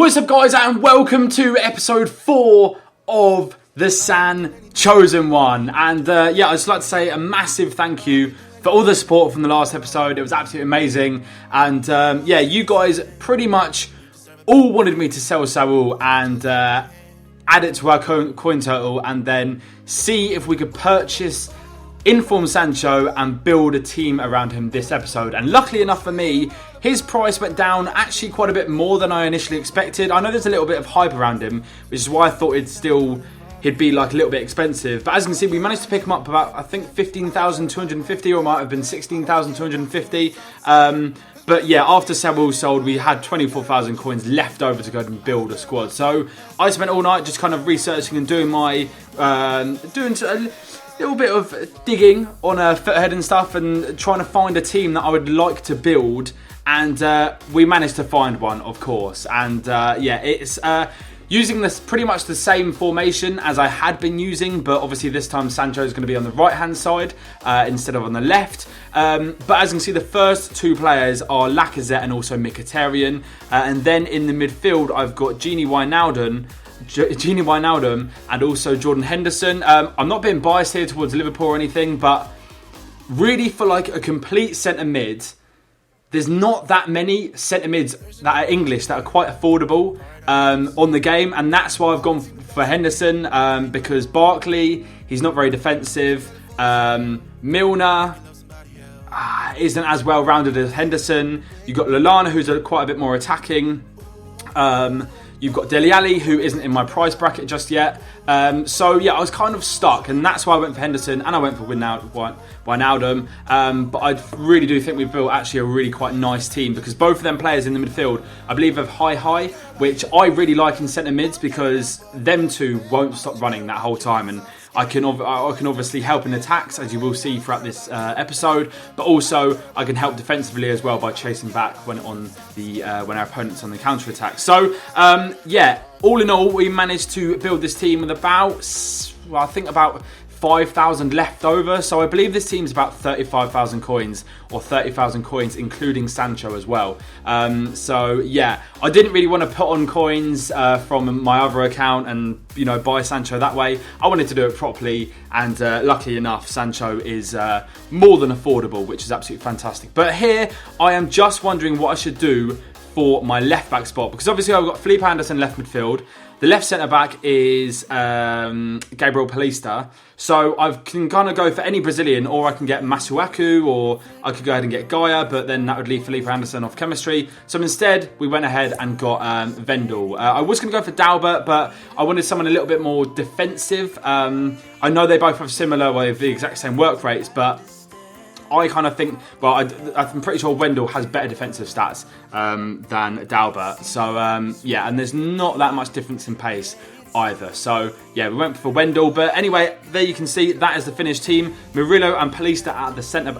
What's up, guys, and welcome to episode 4 of the Sanchosen one. And I'd just like to say a massive thank you for all the support from the last episode. It was absolutely amazing. And you guys pretty much all wanted me to sell Saul and add it to our coin total and then see if we could purchase INFORM Sancho and build a team around him this episode. And luckily enough for me, his price went down actually quite a bit more than I initially expected. I know there's a little bit of hype around him, which is why I thought he'd be like a little bit expensive. But as you can see, we managed to pick him up about, I think, 15,250, or it might have been 16,250. But yeah, after Saul sold, we had 24,000 coins left over to go and build a squad. So I spent all night just kind of researching and doing my little bit of digging on Foothead and stuff and trying to find a team that I would like to build, and we managed to find one, of course. And it's using this pretty much the same formation as I had been using, but obviously this time Sancho is going to be on the right hand side instead of on the left. But as you can see, the first two players are Lacazette and also Mkhitaryan, and then in the midfield I've got Gini Wijnaldum and also Jordan Henderson. I'm not being biased here towards Liverpool or anything, but really for like a complete centre mid, there's not that many centre mids that are English that are quite affordable on the game, and that's why I've gone for Henderson, because Barkley, he's not very defensive. Milner isn't as well rounded as Henderson. You've got Lallana, who's quite a bit more attacking. You've got Dele Alli, who isn't in my price bracket just yet. I was kind of stuck, and that's why I went for Henderson and I went for Wijnaldum. But I really do think we've built actually a really quite nice team, because both of them players in the midfield, I believe, have high, which I really like in centre mids, because them two won't stop running that whole time, and I can obviously help in attacks, as you will see throughout this episode, but also I can help defensively as well by chasing back when our opponent's on the counter attack. So all in all, we managed to build this team with about 5,000 left over. So I believe this team's about 35,000 coins, or 30,000 coins including Sancho as well. I didn't really want to put on coins from my other account and buy Sancho that way. I wanted to do it properly, and luckily enough, Sancho is more than affordable, which is absolutely fantastic. But here I am just wondering what I should do for my left back spot, because obviously I've got Felipe Anderson left midfield. The left centre back is Gabriel Paulista. So I can kind of go for any Brazilian, or I can get Masuaku, or I could go ahead and get Gaia, but then that would leave Felipe Anderson off chemistry. So instead, we went ahead and got Vanwell. I was going to go for Dalbert, but I wanted someone a little bit more defensive. I know they both have similar, the exact same work rates, but I kind of think, I'm pretty sure Wendell has better defensive stats than Dalbert. So, and there's not that much difference in pace either. So, we went for Wendell. But anyway, there you can see that is the finished team. Murillo and Paulista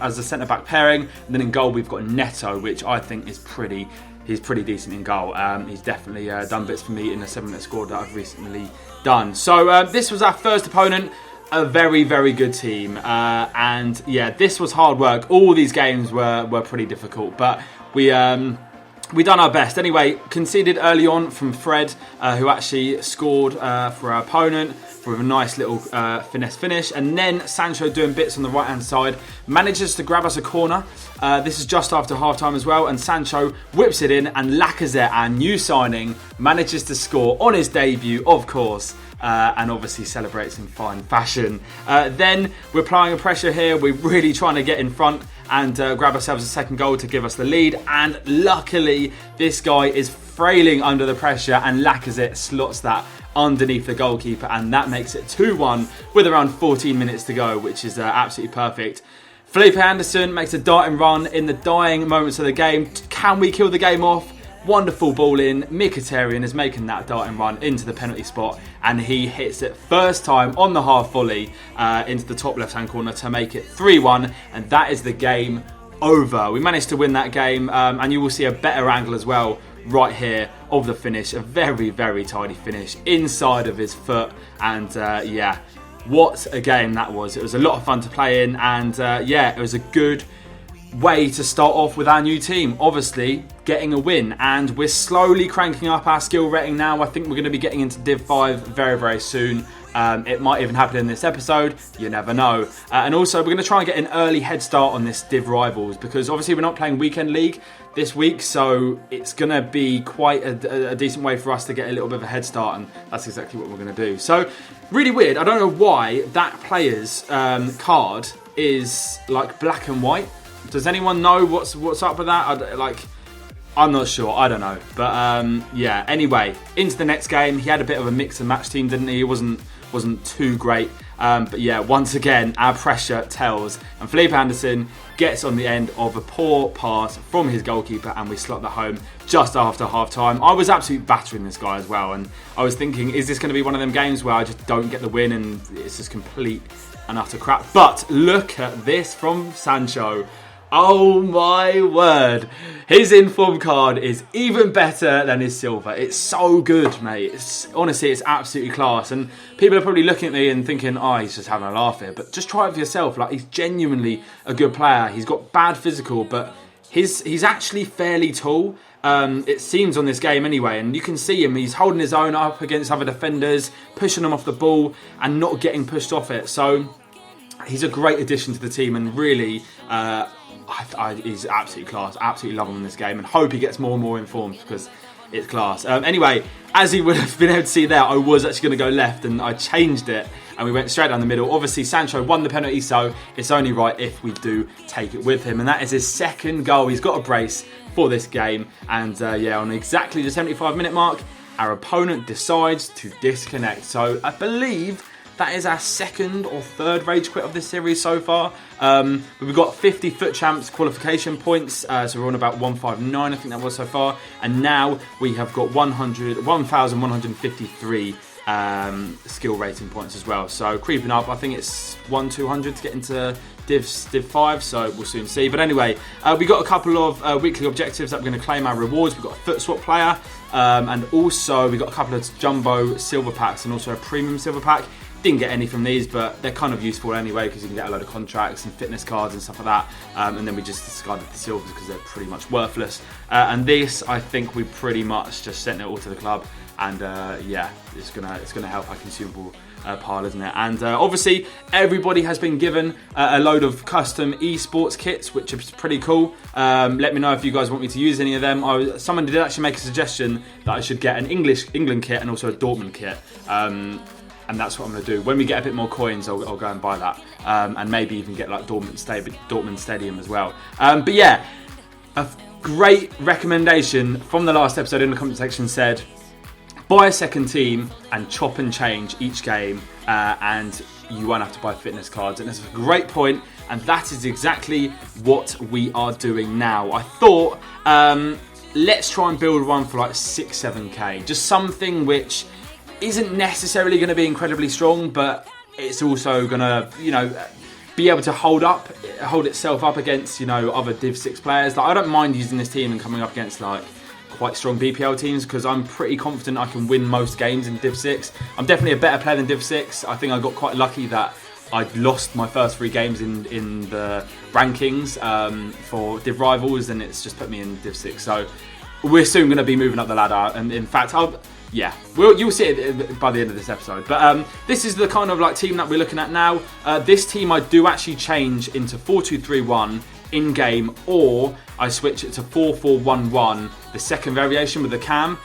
as the centre-back pairing. And then in goal, we've got Neto, which I think is he's pretty decent in goal. He's definitely done bits for me in the 7-minute squad that I've recently done. So, this was our first opponent. A very, very good team, this was hard work. All these games were pretty difficult, but we done our best. Anyway, conceded early on from Fred, who actually scored for our opponent with a nice little finesse finish, and then Sancho doing bits on the right hand side manages to grab us a corner. This is just after half time as well, and Sancho whips it in, and Lacazette, our new signing, manages to score on his debut, of course. And obviously celebrates in fine fashion. Then we're applying a pressure here. We're really trying to get in front and grab ourselves a second goal to give us the lead. And luckily, this guy is frailing under the pressure, and Lacazette slots that underneath the goalkeeper, and that makes it 2-1 with around 14 minutes to go, which is absolutely perfect. Felipe Anderson makes a darting run in the dying moments of the game. Can we kill the game off? Wonderful ball in. Mkhitaryan is making that darting run into the penalty spot, and he hits it first time on the half volley into the top left hand corner to make it 3-1, and that is the game over. We managed to win that game, and you will see a better angle as well right here of the finish. A very, very tidy finish inside of his foot, and what a game that was. It was a lot of fun to play in, and it was a good way to start off with our new team. Obviously, getting a win, and we're slowly cranking up our skill rating now. I think we're going to be getting into Div 5 very, very soon. It might even happen in this episode, you never know. And also, we're going to try and get an early head start on this Div Rivals, because obviously we're not playing Weekend League this week, so it's going to be quite a decent way for us to get a little bit of a head start, and that's exactly what we're going to do. So, really weird. I don't know why that player's card is like black and white. Does anyone know what's up with that? I'm not sure. I don't know. But yeah. Anyway, into the next game. He had a bit of a mix and match team, didn't he? It wasn't too great. But yeah, once again, our pressure tells. And Felipe Anderson gets on the end of a poor pass from his goalkeeper, and we slot that home just after half time. I was absolutely battering this guy as well, and I was thinking, is this going to be one of them games where I just don't get the win and it's just complete and utter crap? But look at this from Sancho. Oh my word. His INFORM card is even better than his silver. It's so good, mate. Honestly, it's absolutely class. And people are probably looking at me and thinking, oh, he's just having a laugh here. But just try it for yourself. Like, he's genuinely a good player. He's got bad physical, but he's actually fairly tall. It seems on this game anyway, and you can see him. He's holding his own up against other defenders, pushing them off the ball and not getting pushed off it. So he's a great addition to the team, and really... he's absolutely class. Absolutely love him in this game, and hope he gets more and more informed, because it's class. Anyway, as you would have been able to see there, I was actually going to go left, and I changed it, and we went straight down the middle. Obviously, Sancho won the penalty, so it's only right if we do take it with him, and that is his second goal. He's got a brace for this game, and yeah, on exactly the 75-minute mark, our opponent decides to disconnect. So I believe that is our second or third rage quit of this series so far. We've got 50 Foot Champs qualification points, so we're on about 159, I think that was so far. And now we have got 1,153 skill rating points as well. So creeping up, I think it's 1,200 to get into Div 5, so we'll soon see. But anyway, we got a couple of weekly objectives that we're going to claim our rewards. We've got a foot swap player, and also we got a couple of jumbo silver packs and also a premium silver pack. Didn't get any from these, but they're kind of useful anyway, because you can get a load of contracts and fitness cards and stuff like that. And then we just discarded the silvers because they're pretty much worthless. And this, I think we pretty much just sent it all to the club. And yeah, it's gonna help our consumable pile, isn't it? And obviously, everybody has been given a load of custom esports kits, which is pretty cool. Let me know if you guys want me to use any of them. Someone did actually make a suggestion that I should get an England kit and also a Dortmund kit. And that's what I'm going to do. When we get a bit more coins, I'll go and buy that. And maybe even get like Dortmund Stadium as well. But yeah, a great recommendation from the last episode in the comment section said, buy a second team and chop and change each game, and you won't have to buy fitness cards. And that's a great point, and that is exactly what we are doing now. I thought, let's try and build one for like 6-7k. Just something which isn't necessarily going to be incredibly strong, but it's also going to, be able to hold itself up against, other Div 6 players. Like, I don't mind using this team and coming up against like quite strong BPL teams, because I'm pretty confident I can win most games in Div 6. I'm definitely a better player than Div 6. I think I got quite lucky that I lost my first 3 games in the rankings for Div Rivals, and it's just put me in Div 6. So we're soon going to be moving up the ladder, and in fact, you'll see it by the end of this episode. But this is the kind of like team that we're looking at now. This team I do actually change into 4-2-3-1 in game, or I switch it to 4-4-1-1, the second variation with the cam.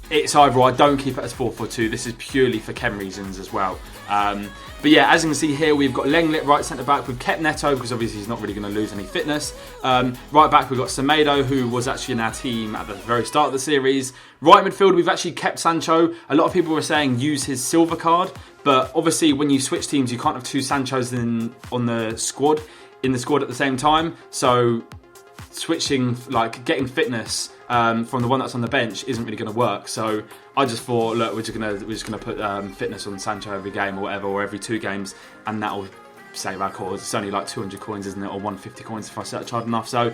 It's either or. I don't keep it as 4-4-2. This is purely for chem reasons as well. But yeah, as you can see here, we've got Lenglet right centre back. We've kept Neto because obviously he's not really going to lose any fitness. Right back, we've got Semedo, who was actually in our team at the very start of the series. Right midfield, we've actually kept Sancho. A lot of people were saying use his silver card, but obviously when you switch teams, you can't have 2 Sanchos in the squad at the same time. So switching, like getting fitness from the one that's on the bench isn't really going to work. So I just thought, look, we're just gonna put fitness on Sancho every game or whatever, or every 2 games, and that'll save our cause. It's only like 200 coins, isn't it, or 150 coins if I search hard enough. So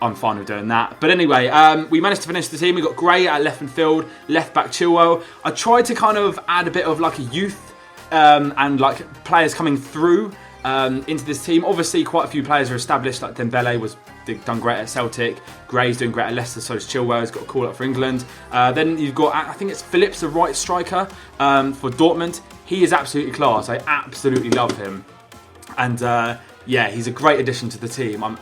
I'm fine with doing that. But anyway, we managed to finish the team. We got Gray at left midfield, left back Chilwell. I tried to kind of add a bit of like a youth and like players coming through into this team. Obviously, quite a few players are established, like Dembele done great at Celtic, Gray's doing great at Leicester, so is Chilwell, has got a call up for England. Then you've got, I think it's Phillips, the right striker for Dortmund. He is absolutely class. I absolutely love him. And yeah, he's a great addition to the team.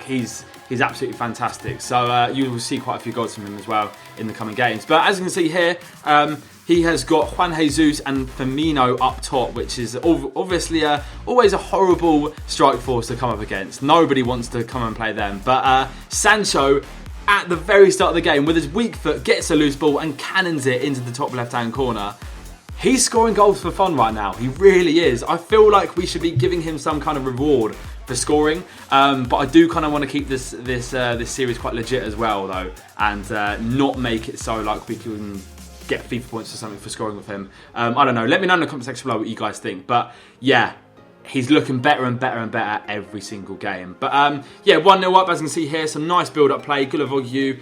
He's absolutely fantastic. So you will see quite a few goals from him as well in the coming games. But as you can see here, he has got Juan Jesus and Firmino up top, which is obviously always a horrible strike force to come up against. Nobody wants to come and play them. But Sancho, at the very start of the game, with his weak foot, gets a loose ball and cannons it into the top left-hand corner. He's scoring goals for fun right now. He really is. I feel like we should be giving him some kind of reward for scoring, but I do kind of want to keep this series quite legit as well, though, and not make it so like we can get FIFA points or something for scoring with him. I don't know. Let me know in the comment section below what you guys think. But yeah, he's looking better and better and better every single game. But yeah, 1-0 up, as you can see here. Some nice build-up play. Gunnarsson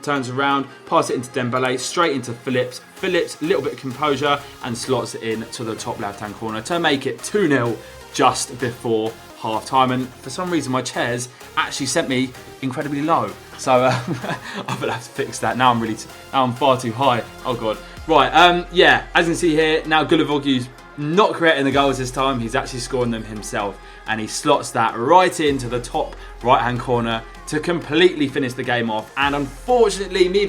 turns around, pass it into Dembele, straight into Phillips. Phillips, a little bit of composure, and slots it in to the top left-hand corner to make it 2-0 just before half-time. And for some reason, my chairs actually sent me incredibly low. So I will have to fix that. Now I'm far too high. Oh god. Right. Yeah. As you can see here, now Gunnarsson not creating the goals this time. He's actually scoring them himself, and he slots that right into the top right-hand corner to completely finish the game off. And unfortunately, me,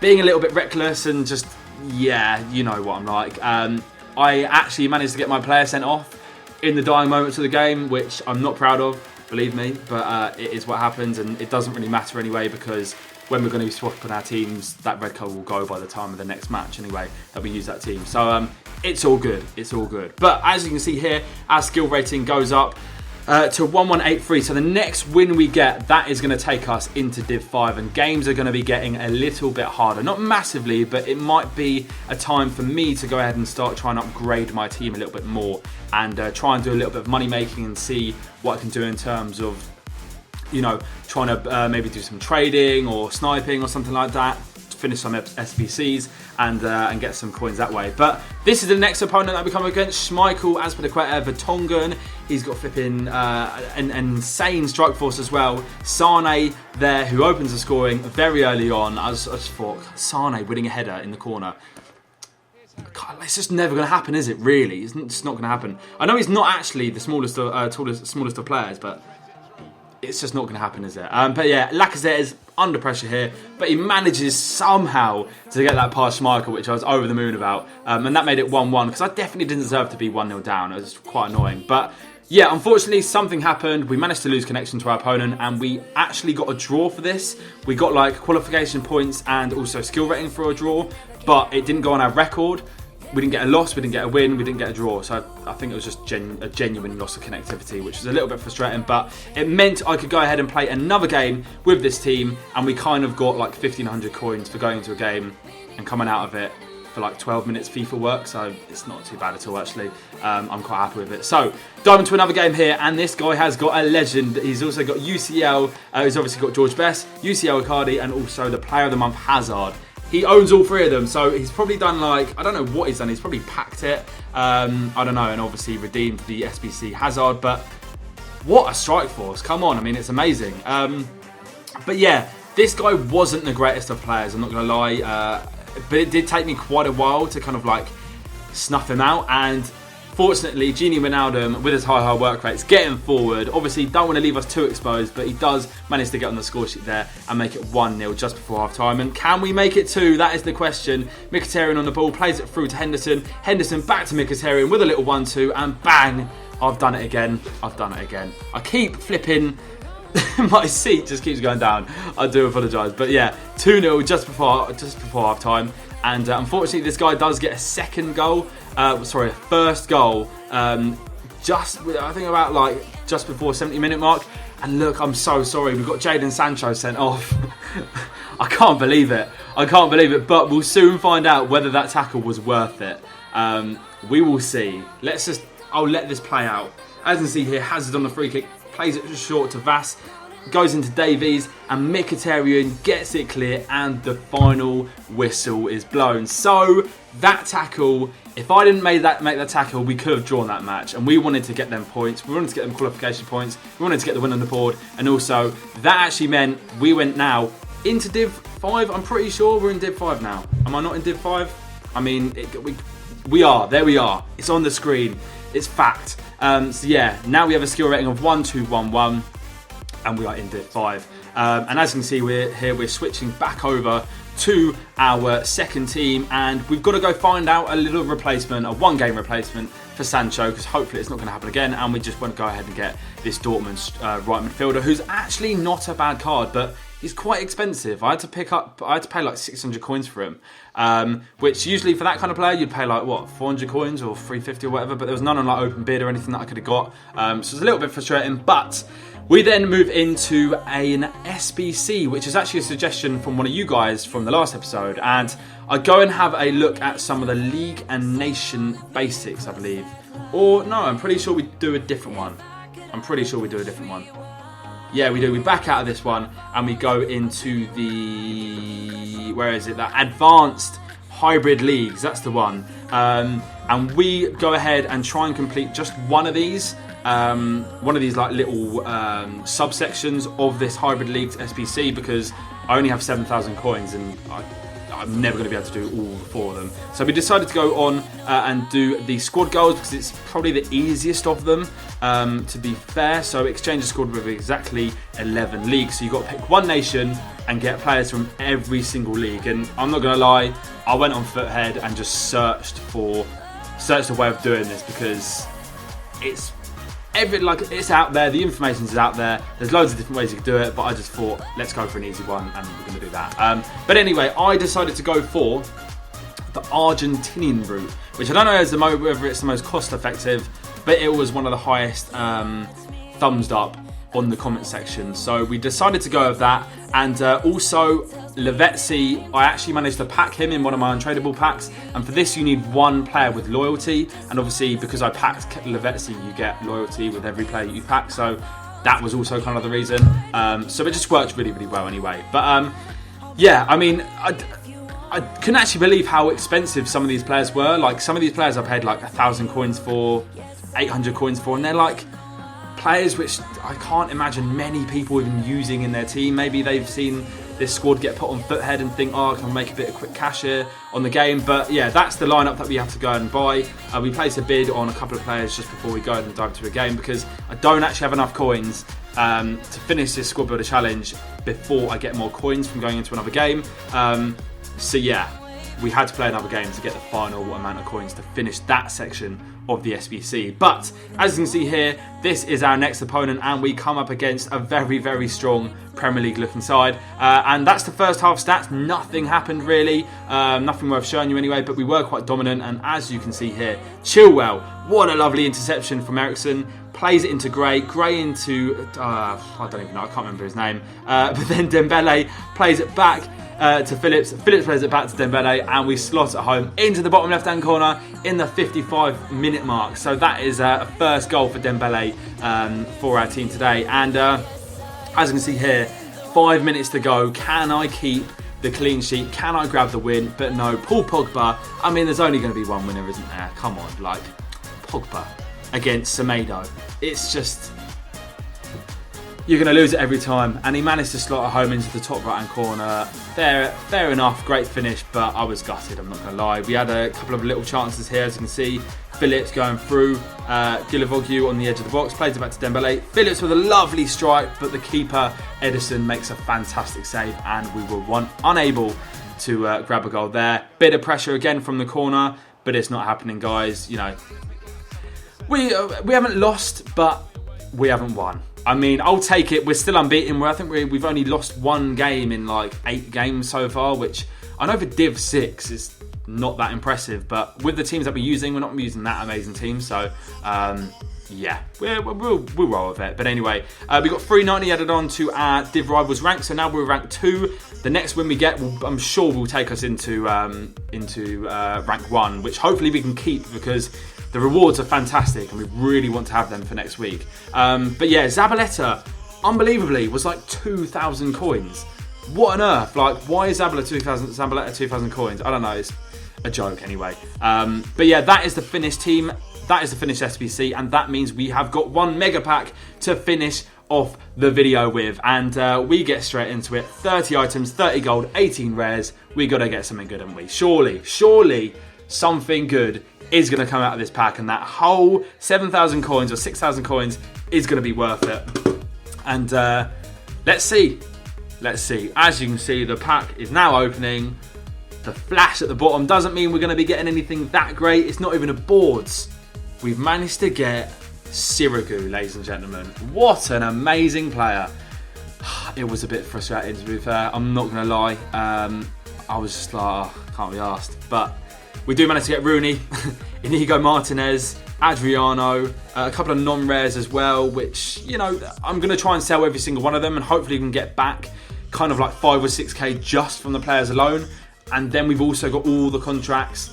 being a little bit reckless and just, yeah, you know what I'm like. I actually managed to get my player sent off in the dying moments of the game, which I'm not proud of, believe me, but it is what happens, and it doesn't really matter anyway, because when we're going to be swapping our teams, that red card will go by the time of the next match anyway, that we use that team. So it's all good, it's all good. But as you can see here, our skill rating goes up to 1183. So the next win we get, that is going to take us into Div 5, and games are going to be getting a little bit harder. Not massively, but it might be a time for me to go ahead and start trying to upgrade my team a little bit more, and try and do a little bit of money making and see what I can do in terms of, you know, trying to maybe do some trading or sniping or something like that, to finish some SBCs and get some coins that way. But this is the next opponent that we come against, Schmeichel, as per the Vertonghen. He's got flipping an insane strike force as well. Siine there, who opens the scoring very early on. I just thought, Siine winning a header in the corner. God, it's just never going to happen, is it? Really, it's just not going to happen. I know he's not actually the smallest of players, but it's just not going to happen, is it? But yeah, Lacazette is under pressure here, but he manages somehow to get that past Schmeichel, which I was over the moon about, and that made it 1-1, because I definitely didn't deserve to be 1-0 down. It was quite annoying, but yeah, unfortunately something happened. We managed to lose connection to our opponent, and we actually got a draw for this. We got like qualification points and also skill rating for a draw, but it didn't go on our record. We didn't get a loss, we didn't get a win, we didn't get a draw. So I think it was just a genuine loss of connectivity, which was a little bit frustrating, but it meant I could go ahead and play another game with this team, and we kind of got like 1,500 coins for going to a game and coming out of it for like 12 minutes FIFA work, so it's not too bad at all actually. I'm quite happy with it. So dive into another game here, and this guy has got a legend. He's also got UCL, he's obviously got George Best, UCL Icardi, and also the Player of the Month Hazard. He owns all three of them, so he's probably done like, I don't know what he's done, he's probably packed it, I don't know, and obviously redeemed the SBC Hazard, but what a strike force, come on, I mean, it's amazing. But yeah, this guy wasn't the greatest of players, I'm not going to lie, but it did take me quite a while to kind of like snuff him out, and fortunately, Gini Wijnaldum, with his high work rates, getting forward. Obviously, don't want to leave us too exposed, but he does manage to get on the score sheet there and make it 1-0 just before half-time. And can we make it 2? That is the question. Mkhitaryan on the ball, plays it through to Henderson. Henderson back to Mkhitaryan with a little 1-2, and bang! I've done it again. I've done it again. I keep flipping... My seat just keeps going down. I do apologise. But yeah, 2-0 just before half-time. And unfortunately, this guy does get a second goal. Sorry, a first goal. Just, I think about like just before 70-minute mark. And look, I'm so sorry. We've got Jadon Sancho sent off. I can't believe it. I can't believe it. But we'll soon find out whether that tackle was worth it. We will see. I'll let this play out. As you can see here, Hazard on the free kick. Plays it short to Vass. goes into Davies, and Mkhitaryan gets it clear, and the final whistle is blown. So that tackle, if I didn't make that tackle, we could have drawn that match, and we wanted to get them points. We wanted to get them qualification points. We wanted to get the win on the board, and also that actually meant we went now into Div 5. I'm pretty sure we're in Div 5 now. Am I not in Div 5? I mean, we are. There we are. It's on the screen. It's fact. So yeah, now we have a skill rating of 1211, and we are in Div 5. And as you can see, we're switching back over to our second team, and we've got to go find out a little replacement, a one-game replacement for Sancho, because hopefully it's not going to happen again, and we just want to go ahead and get this Dortmund right midfielder, who's actually not a bad card, but he's quite expensive. I had to pay like 600 coins for him, which usually for that kind of player you'd pay like what, 400 coins or 350 or whatever, but there was none on like open bid or anything that I could have got, so it's a little bit frustrating. But we then move into an SBC, which is actually a suggestion from one of you guys from the last episode, and I go and have a look at some of the League and Nation basics, I believe. Or no, I'm pretty sure we do a different one. Yeah, we do. We back out of this one and we go into the, where is it? The Advanced Hybrid Leagues. That's the one. And we go ahead and try and complete just one of these like little subsections of this Hybrid Leagues SBC, because I only have 7,000 coins and I'm never going to be able to do all 4 of them. So we decided to go on and do the squad goals, because it's probably the easiest of them, to be fair. So exchange a squad with exactly 11 leagues. So you've got to pick one nation and get players from every single league. And I'm not going to lie, I went on Foothead and just searched a way of doing this, because it's out there, the information's out there, there's loads of different ways you can do it, but I just thought, let's go for an easy one, and we're going to do that. But anyway, I decided to go for the Argentinian route, which I don't know whether it's the most cost effective, but it was one of the highest thumbs up on the comment section. So we decided to go with that, and also Lavezzi, I actually managed to pack him in one of my untradeable packs, and for this you need one player with loyalty, and obviously because I packed Lavezzi, you get loyalty with every player you pack, so that was also kind of the reason. So it just worked really, really well anyway. But yeah, I mean, I couldn't actually believe how expensive some of these players were. Like, some of these players I paid like 1,000 coins for, 800 coins for, and they're like players which I can't imagine many people even using in their team. Maybe they've seen this squad get put on Foothead and think, oh, I can make a bit of quick cash here on the game. But yeah, that's the lineup that we have to go and buy. We place a bid on a couple of players just before we go and dive to a game, because I don't actually have enough coins to finish this squad builder challenge before I get more coins from going into another game. So yeah, we had to play another game to get the final amount of coins to finish that section of the SBC. But as you can see here, this is our next opponent, and we come up against a very, very strong Premier League looking side, and that's the first half stats. Nothing happened really, nothing worth showing you anyway, but we were quite dominant. And as you can see here, Chilwell, what a lovely interception from Ericsson, plays it into Gray into I don't even know, I can't remember his name, but then Dembele plays it back to Phillips. Phillips plays it back to Dembele, and we slot it home into the bottom left hand corner in the 55-minute mark. So that is a first goal for Dembele for our team today. And as you can see here, 5 minutes to go. Can I keep the clean sheet? Can I grab the win? But no, Paul Pogba. I mean, there's only going to be one winner, isn't there? Come on, like, Pogba against Semedo. It's just, you're going to lose it every time. And he managed to slot it home into the top right hand corner. Fair enough, great finish, but I was gutted, I'm not going to lie. We had a couple of little chances here, as you can see. Phillips going through, Gilavogu on the edge of the box, plays it back to Dembele. Phillips with a lovely strike, but the keeper, Edison, makes a fantastic save, and we were unable to grab a goal there. Bit of pressure again from the corner, but it's not happening, guys. You know, we haven't lost, but we haven't won. I mean, I'll take it. We're still unbeaten. I think we've only lost one game in like 8 games so far, which I know for Div 6 is not that impressive, but with the teams that we're using, we're not using that amazing team. So yeah, we'll roll with it. But anyway, we got 390 added on to our Div Rivals rank, so now we're rank 2. The next win we get, I'm sure, will take us into rank 1, which hopefully we can keep, because the rewards are fantastic and we really want to have them for next week. But yeah, Zabaleta, unbelievably, was like 2,000 coins. What on earth? Like, why is Zabaleta 2,000 coins? I don't know. It's a joke anyway. But yeah, that is the finished team. That is the finished SBC, and that means we have got one mega pack to finish off the video with, and we get straight into it. 30 items, 30 gold, 18 rares. We got to get something good, haven't we? Surely something good is going to come out of this pack, and that whole 7,000 coins or 6,000 coins is going to be worth it. And let's see. As you can see, the pack is now opening. The flash at the bottom doesn't mean we're going to be getting anything that great. It's not even a boards. We've managed to get Sirigu, ladies and gentlemen. What an amazing player. It was a bit frustrating, to be fair. I'm not going to lie. I was just like, can't be arsed. But we do manage to get Rooney, Inigo Martinez, Adriano, a couple of non-rares as well, which, you know, I'm going to try and sell every single one of them, and hopefully we can get back kind of like 5 or 6k just from the players alone. And then we've also got all the contracts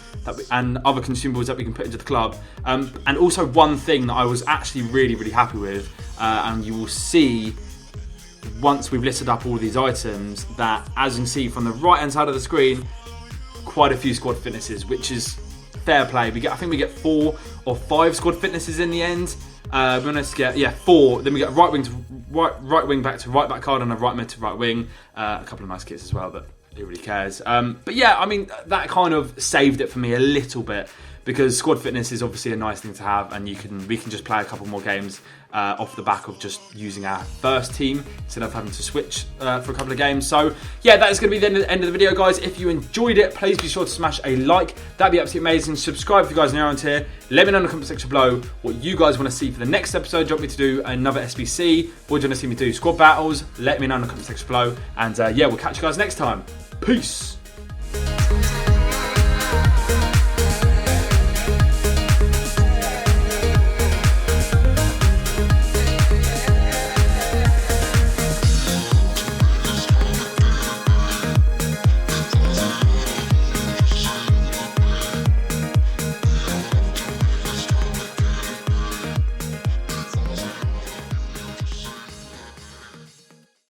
and other consumables that we can put into the club. And also one thing that I was actually really happy with, and you will see once we've listed up all of these items, that as you can see from the right hand side of the screen, quite a few squad fitnesses, which is fair play. I think we get 4 or 5 squad fitnesses in the end. We managed to get 4. Then we get right wing back to right back card and a right mid to right wing. A couple of nice kits as well, but who really cares? But yeah, I mean, that kind of saved it for me a little bit, because squad fitness is obviously a nice thing to have, and we can just play a couple more games off the back of just using our first team instead of having to switch for a couple of games. So yeah, that is going to be the end of the video, guys. If you enjoyed it, please be sure to smash a like. That'd be absolutely amazing. Subscribe if you guys are new around here. Let me know in the comment section below what you guys want to see for the next episode. Do you want me to do another SBC? Or do you want to see me do squad battles? Let me know in the comment section below. And yeah, we'll catch you guys next time. Peace.